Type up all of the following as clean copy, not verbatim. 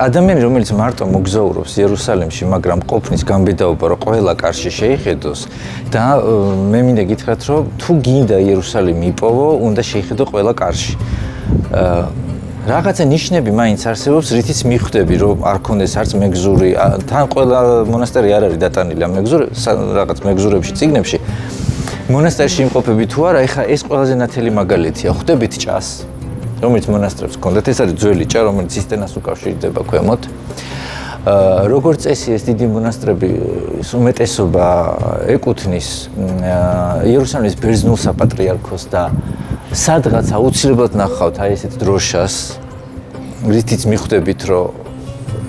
ადამიანი, რომელიც მარტო მოგზაურობს იერუსალიმში, მაგრამ ყოფნის გამბედაობა, რომ ყველა კარში შეიხედოს და მე მინდა გითხრათ, რომ თუ გინდა იერუსალიმი იპოვო, უნდა შეიხედო ყველა კარში. რაღაცა ნიშნები მაინც არსებობს, რითიც მიხვდები, რომ არ ქონდეს არც მეგზური, თან ყველა მონასტერი არ არის დატანილი ამ რაღაც მეგზურებში, წიგნებში. მონასტერში იმყოფები თუ არა, ეხლა ეს ყველაზე ნათელი მაგალითია. ხვდებით ჭას, რომელიც მონასტრებს ჰქონდათ, ეს არის ძველი ჭა, რომელიც სისტენას უკავშირდება ქვემოთ. როგორც წესი, ეს დიდი მონასტრები უმეტესობა ეკუთვნის იერუსალიმის ბერძნულ საპატრიარქოს და სადღაც აუცილებლად ნახავთ აი ესეთ დროშას, რითიც მიხვდებით, რომ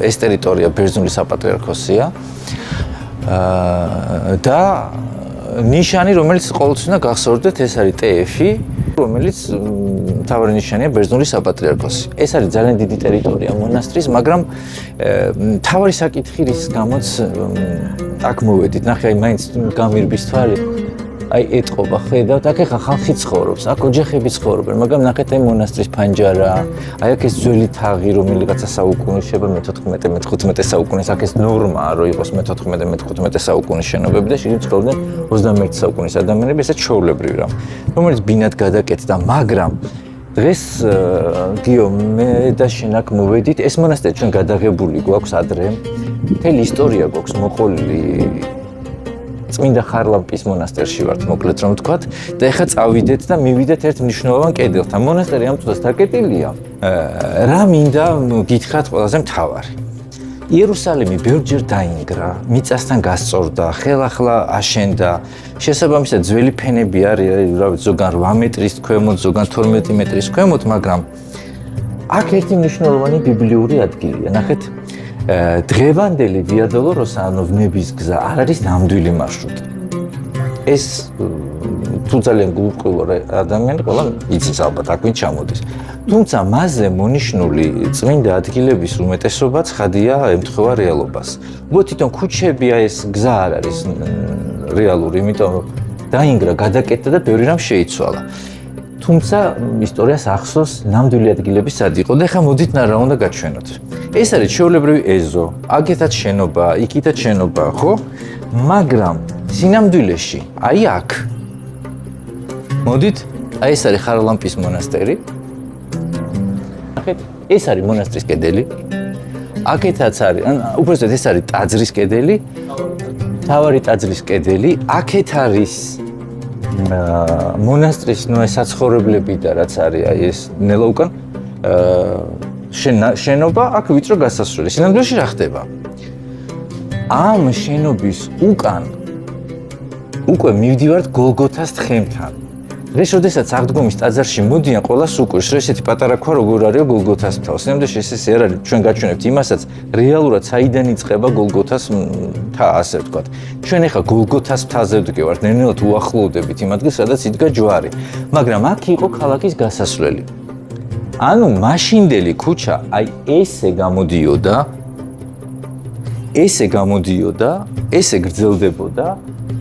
ეს ტერიტორია ბერძნული საპატრიარქოსია და ნიშანი, რომელიც ყოველთვის უნდა გახსოვდეთ, ეს არის TF-ი, რომელიც მთავარი ნიშანია ბერძნული საპატრიარქოსი. ეს არის ძალიან დიდი ტერიტორია მონასტრის, მაგრამ მთავარი საკითხი რის გამოც აქ მოვედით. ნახე, აი მაინც გამირბის თვალი. აი ეტყობა, ხედავთ, აქ ეხა ხალხი ცხოვრობს, აქ ოჯახები ცხოვრობენ, მაგრამ ნახეთ აი მონასტრის ფანჯარა, აი აქ ეს ძველი თაღი, რომელიღაცა საუკუნის შეება მე-14-მე-15 საუკუნის, აქ ეს ნორმაა, რომ იყოს მე-14-მე-15 საუკუნის შენობები და შიგნით ცხოვრობდნენ 21 საუკუნის ადამიანები, ესეც ჩვეულებრივი რამ, რომელიც ბინად გადაკეთდა, მაგრამ დღეს გიო მე და შენ აქ მოვედით, ეს მონასტერი ჩვენ გადაღებული გვაქვს ადრე, მთელი ისტორია გვაქვს მოყოლილი წმინდა ხარლამპის მონასტერში ვართ, მოკლედ რომ ვთქვათ, და ეხლა წავიდეთ და მივიდეთ ერთ მნიშვნელოვან კედელთან. მონასტერი ამ წუთას დაკეტილია. რა მინდა გითხრათ ყველაზე მთავარი. იერუსალიმი ბევრჯერ დაინგრა, მიწასთან გასწორდა, ხელახლა აშენდა. შესაბამისად ძველი ფენები არის, ზოგან 8 მეტრის ქვემოთ, ზოგან 12 მეტრის ქვემოთ, მაგრამ აქ ერთი მნიშვნელოვანი ბიბლიური ადგილია. ნახეთ, დღევანდელი ვია დოლოროსა, ანუ ვნების გზა არ არის ნამდვილი მარშრუტი. ეს თუ ძალიან გულყვილო ადამიანი ყველა იცის ალბათ აქ ვინ ჩამოდის. თუმცა მასზე მონიშნული წმინდა ადგილების უმეტესობა ცხადია ემთხვევა რეალობას. უბრალოდ თვითონ ქუჩები ეს გზა არ არის რეალური, იმიტომ რომ დაინგრა, გადაკეთდა და ბევრი რამ შეიცვალა. თუმცა ისტორიას ახსოვს ნამდვილი ადგილები სად იყო და ეხლა მოდით რა უნდა გაჩვენოთ. ეს არის ჩვეულებრივი ეზო, აქეთაც შენობა, იქითაც შენობა, ხო? მაგრამ სინამდვილეში, აი აქ. მოდით, აი ეს არის ხარლამპის მონასტერი. ნახეთ, ეს არის მონასტრის კედელი. აქეთაც არის, უბრალოდ ეს არის ტაძრის კედელი. მთავარი ტაძრის კედელი, აქეთ არის მონასტრის საცხოვრებლები და რაც არის აი ეს ნელა უკან შენობა, აქ ვიწრო გასასვლელი. სინამდვილეში რა ხდება? ამ შენობის უკან უკვე მივდივართ გოლგოთას თხემთან. დღეს, როდესაც აღდგომის ტაძარში მოდიან, ყველას უკვირს, რომ ესეთი პატარა ქვა როგორ არის გოლგოთას მთა. სინამდვილეში ეს არ არის, ჩვენ გაჩვენებთ იმასაც, რეალურად საიდან იწყება გოლგოთას მთა, ასე ვთქვათ. ჩვენ ეხლა გოლგოთას მთაზე ვდგევართ, ნელ-ნელა უახლოვდებით იმ ადგილს, სადაც იდგა ჯვარი. მაგრამ აქ იყო ქალაქის გასასვლელი. ანუ მაშინდელი ქუჩა, აი ესე გამოდიოდა, ესე გრძელდებოდა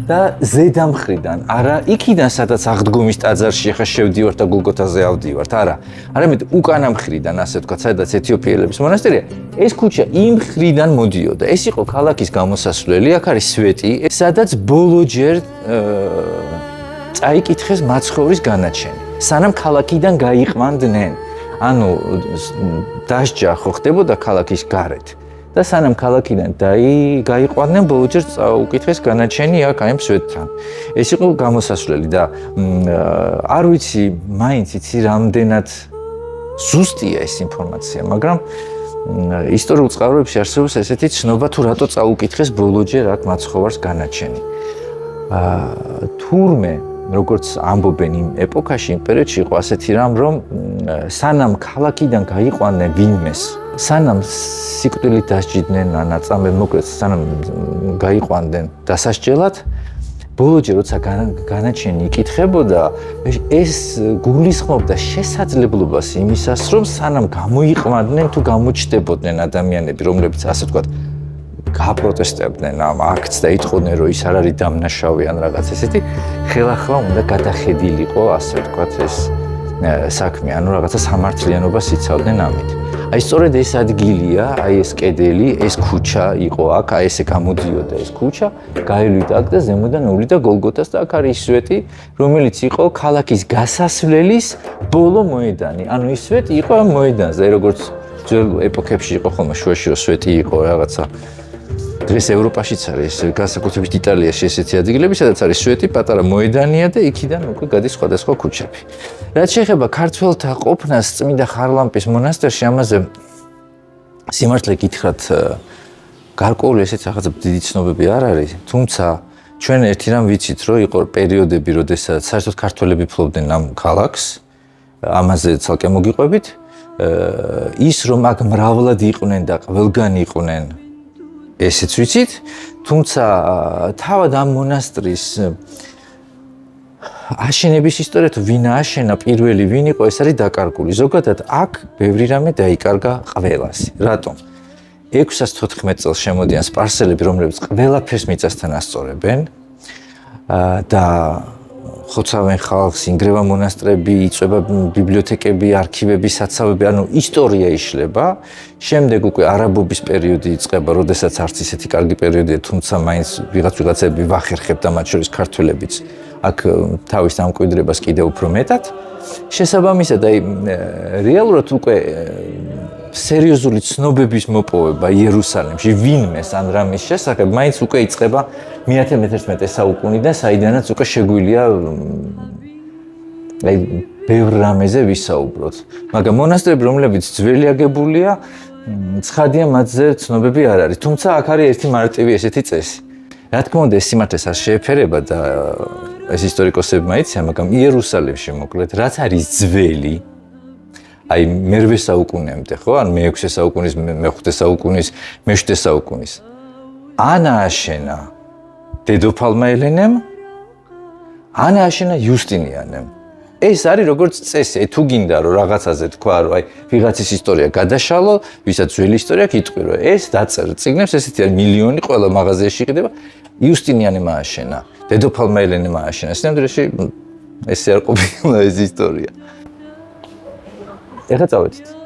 და ზედა მხრიდან, არა იქიდან, სადაც აღდგომის ტაძარში ახლა შევდივართ და გოლგოთაზე ავდივართ, არა, არამედ უკანა მხრიდან, ასე ვთქვათ, სადაც ეთიოპიელების მონასტერია, ეს ქუჩა იმ მხრიდან მოდიოდა. ეს იყო ქალაქის გამოსასვლელი, აქ არის სვეტი, სადაც ბოლოჯერ წაიკითხეს მაცხოვრის განაჩენი, სანამ ქალაქიდან გაიყვანდნენ. ანუ დასჯა ხო ხდებოდა ქალაქის გარეთ და სანამ ქალაქიდან გაიყვანდნენ, ბოლოჯერ წაუკითხეს განაჩენი აქ აი ამ სვეტთან. ეს იყო გამოსასვლელი და არ ვიცი, მაინც იცი რამდენად ზუსტია ეს ინფორმაცია, მაგრამ ისტორიულ წყაროებში არსებობს ესეთი ცნობა, თუ რატო წაუკითხეს ბოლოჯერ აქ მაცხოვარს განაჩენი. თურმე როგორც ამბობენ იმ ეპოქაში, იმ პერიოდში იყო ასეთი რამ, რომ სანამ ქალაქიდან გაიყვანდნენ ვინმეს, სანამ სიკვდილით დასჯიდნენ ნაწამებ, მოკლედ სანამ გაიყვანდნენ დასასჯელად, ბოლოჯერ როცა განაჩენი იკითხებოდა, ეს გულისხმობდა შესაძლებლობას იმისას, რომ სანამ გამოიყვანდნენ თუ გამოჩნდებოდნენ ადამიანები, რომლებიც ასე ვთქვათ, გაპროტესტებდნენ ამ აქტს და იტყოდნენ, რომ ის არ არის დამნაშავე ან რაღაც ესეთი, ხელახლა უნდა გადახედილიყო, ასე ვთქვათ, ეს საქმე, ანუ რაღაცა სამართლიანობას იცავდნენ ამით. აი სწორედ ეს ადგილია, აი ეს კედელი, ეს ქუჩა იყო აქ, აი ესე გამოდიოდა ეს ქუჩა, გაელვიდა აქ და ზემოდან ავლიდა გოლგოთას და აქ არის სვეტი, რომელიც იყო ქალაქის გასასვლელის ბოლო მოედანი. ანუ ის სვეტი იყო ამ მოედანზე, როგორც ძველ ეპოქებში იყო ხოლმე შუაში რომ სვეტი იყო რაღაცა. დღეს ევროპაშიც არის, განსაკუთრებით იტალიაში ესეთი ადგილები, სადაც არის სვეტი, პატარა მოედანია და იქიდან უკვე გადის სხვადასხვა ქუჩები. რაც შეეხება ქართველთა ყოფნას წმინდა ხარლამპის მონასტერში, ამაზე სიმართლე გითხრათ, გარკვეული ესეთ რაღაცა დიდი ცნობები არ არის, თუმცა ჩვენ ერთი რამ ვიცით, რომ იყო პერიოდები, როდესაც საერთოდ ქართველები ფლობდნენ ამ ქალაქს, ამაზე ცალკე მოგიყვებით, ის რომ აქ მრავლად იყვნენ და ყველგან იყვნენ, ესეც ვიცით, თუმცა თავად ამ მონასტრის აშენების ისტორია თუ ვინ აშენა, პირველი ვინ იყო, ეს არის დაკარგული. ზოგადად აქ ბევრი რამე დაიკარგა ყველას. რატომ? 614 წელს შემოდიან სპარსელები, რომლებიც ყველაფერს მიწასთან ასწორებენ და ხოცავენ ხალხს, ინგრევა მონასტრები, იწვება ბიბლიოთეკები, არქივები, საცავები, ანუ ისტორია იშლება. შემდეგ უკვე არაბობის პერიოდი იწყება, როდესაც არც ისეთი კარგი პერიოდია, თუმცა მაინც ვიღაცები ვახერხებდა, მათ შორის ქართველებიც აქ თავის დამკვიდრებას კიდევ უფრო მეტად. შესაბამისად, აი რეალურად უკვე სერიოზული ცნობების მოპოვება იერუსალიმში ვინმეს ან რამის შესახებ, მაინც უკვე იწყება მე-11 საუკუნიდან, საიდანაც უკვე შეგვიძლია აი ბევრ რამეზე ვისაუბროთ. მაგრამ მონასტრები, რომლებიც ძველი აგებულია, ცხადია მათზე ცნობები არ არის. თუმცა აქ არის ერთი მარტივი ესეთი წესი. რა თქმა უნდა, ეს სიმართლეს არ შეეფერება და ეს ისტორიკოსები მაიციან, მაგრამ იერუსალიმში მოკლედ, რაც არის ძველი, აი მე-8 საუკუნემდე, ხო? ან მე-6 საუკუნის, მე-5 საუკუნის, მე-7 საუკუნის. ან ააშენა დედოფალმა ელენემ, ან ააშენა იუსტინიანემ. ეს არის როგორც წესი, თუ გინდა რომ რაღაცაზე თქვა, რომ აი ვიღაცის ისტორია გადაშალო, ვისაც ძველი ისტორია გიტყვი, რომ ეს დაწერ წიგნებს, ესეთი არის მილიონი, ყველა მაღაზიაში იყიდება. იუსტინიანემ ააშენა, დედოფალმა ელენემ ააშენა. სინამდვილეში ესე არ ყოფილა ეს ისტორია. ეხლა წავედით.